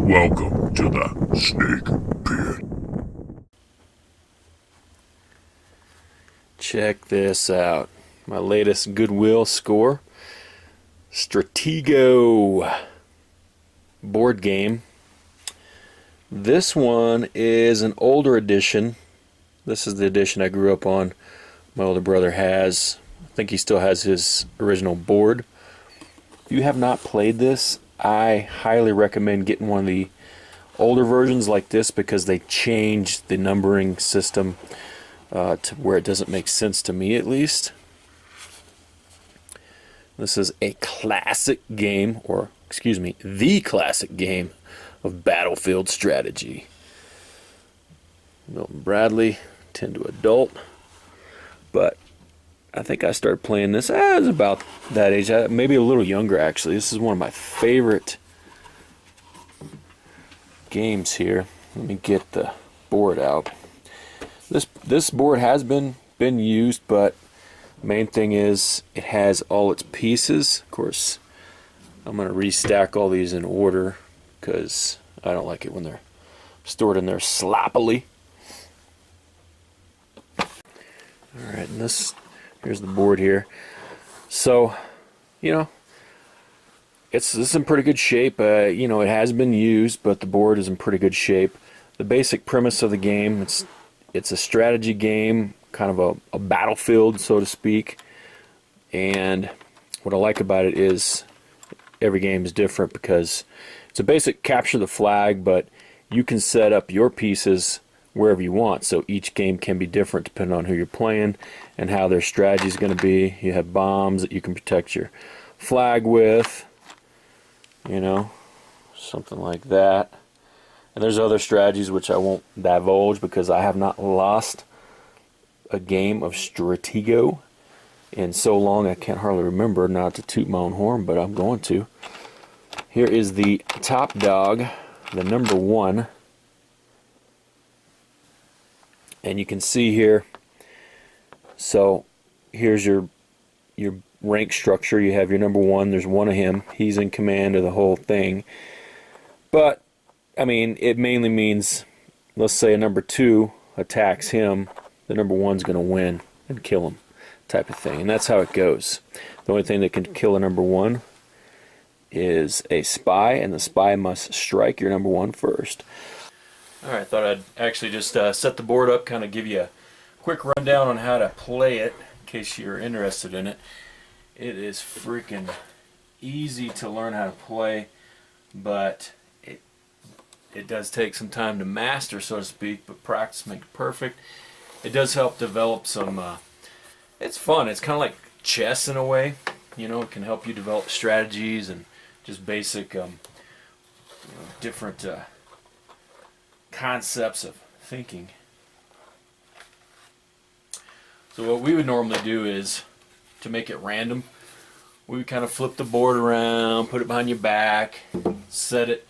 Welcome to the Snake Pit. Check this out. My latest Goodwill score. STRATEGO Board Game. This one is an older edition. This is the edition I grew up on. My older brother has. I think he still has his original board. If you have not played this, I highly recommend getting one of the older versions like this because they changed the numbering system to where it doesn't make sense to me, at least. This is a classic game, or excuse me, the classic game of battlefield strategy. Milton Bradley, 10 to adult, but I think I started playing this I was about that age, maybe a little younger actually. This is one of my favorite games here. Let me get the board out. This board has been used, but the main thing is it has all its pieces. Of course, I'm going to restack all these in order because I don't like it when they're stored in there sloppily. Alright, and here's the board here. So, you know, this is in pretty good shape. You know, it has been used, but the board is in pretty good shape. The basic premise of the game, it's a strategy game, kind of a battlefield, so to speak. And what I like about it is every game is different because it's a basic capture the flag, but you can set up your pieces wherever you want. So each game can be different depending on who you're playing and how their strategy is going to be. You have bombs that you can protect your flag with, you know, something like that. And there's other strategies which I won't divulge because I have not lost a game of Stratego in so long I can't hardly remember, not to toot my own horn, but I'm going to. Here is the top dog, the number 1. And you can see here, so here's your rank structure. You have your number 1, there's one of him, he's in command of the whole thing. But I mean, it mainly means, let's say a number 2 attacks him, the number 1's going to win and kill him, type of thing. And that's how it goes. The only thing that can kill a number 1 is a spy, and the spy must strike your number 1 first. Alright, I thought I'd actually just set the board up, kind of give you a quick rundown on how to play it, in case you're interested in it. It is freaking easy to learn how to play, but it does take some time to master, so to speak, but practice makes perfect. It does help develop some, it's fun. It's kind of like chess in a way. You know, it can help you develop strategies and just basic, you know, different concepts of thinking. So what we would normally do is, to make it random, we would kind of flip the board around, put it behind your back, set it,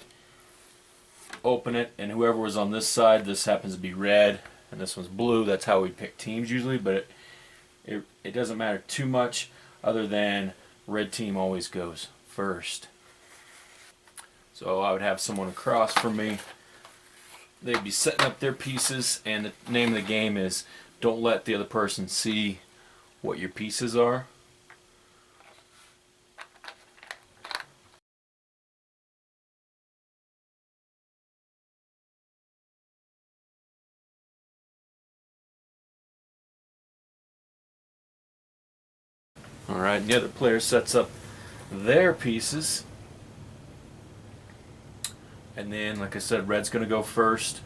open it, and whoever was on this side, this happens to be red and this one's blue. That's how we pick teams usually, but it doesn't matter too much other than red team always goes first. So I would have someone across from me. They'd be setting up their pieces, and the name of the game is don't let the other person see what your pieces are. Alright, and the other player sets up their pieces. And then, like I said, red's going to go first.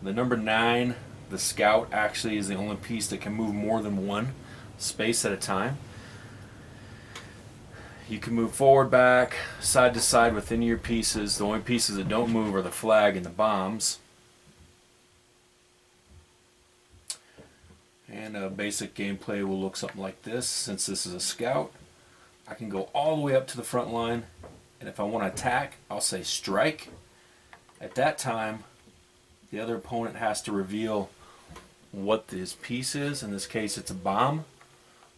The number 9, the scout, actually is the only piece that can move more than one space at a time. You can move forward, back, side to side within your pieces. The only pieces that don't move are the flag and the bombs. And basic gameplay will look something like this. Since this is a scout, I can go all the way up to the front line, and if I want to attack, I'll say strike. At that time, the other opponent has to reveal what his piece is. In this case, it's a bomb.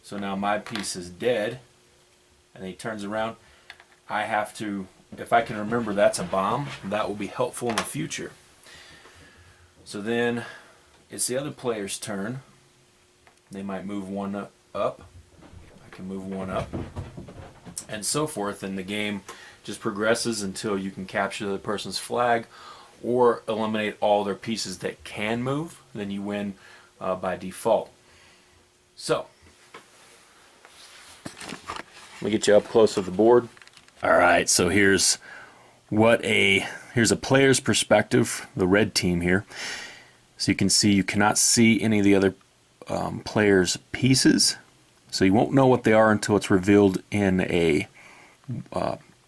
So now my piece is dead, and he turns around. I have to if I can remember that's a bomb, that will be helpful in the future. So then it's the other player's turn. They might move one up. I can move one up. And so forth. And the game just progresses until you can capture the person's flag or eliminate all their pieces that can move. Then you win by default. So, let me get you up close with the board. Alright, so here's a player's perspective, the red team here. So you can see you cannot see any of the other players' pieces. So you won't know what they are until it's revealed in an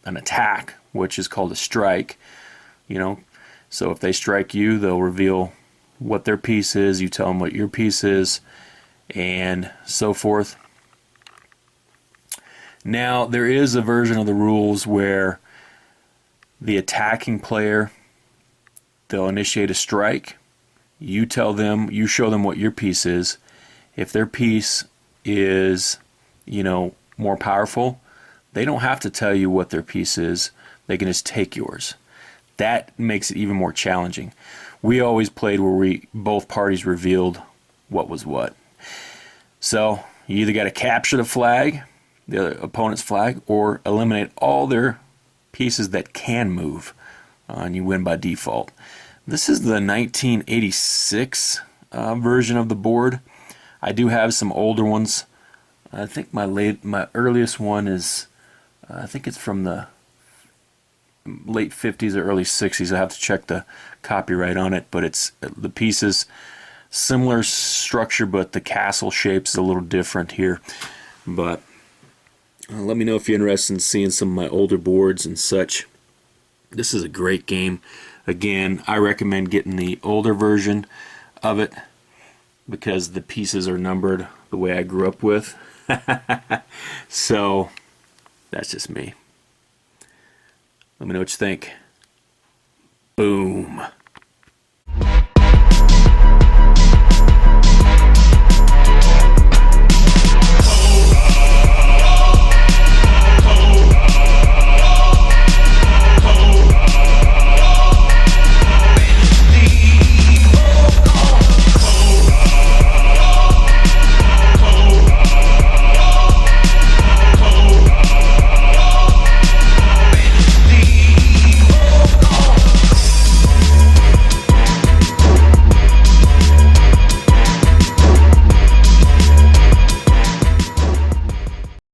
attack, which is called a strike. You know, so if they strike you, they'll reveal what their piece is. You tell them what your piece is, and so forth. Now there is a version of the rules where the attacking player, they'll initiate a strike. You tell them, you show them what your piece is. If their piece is, you know, more powerful, they don't have to tell you what their piece is. They can just take yours. That makes it even more challenging. We always played where both parties revealed what was what. So you either got to capture the flag, the other opponent's flag, or eliminate all their pieces that can move, and you win by default. This is the 1986 version of the board. I do have some older ones. I think my earliest one is, I think it's from the late 50s or early 60s. I have to check the copyright on it, but it's the pieces, similar structure, but the castle shape's a little different here. But let me know if you're interested in seeing some of my older boards and such. This is a great game. Again, I recommend getting the older version of it because the pieces are numbered the way I grew up with. So that's just me. Let me know what you think. Boom.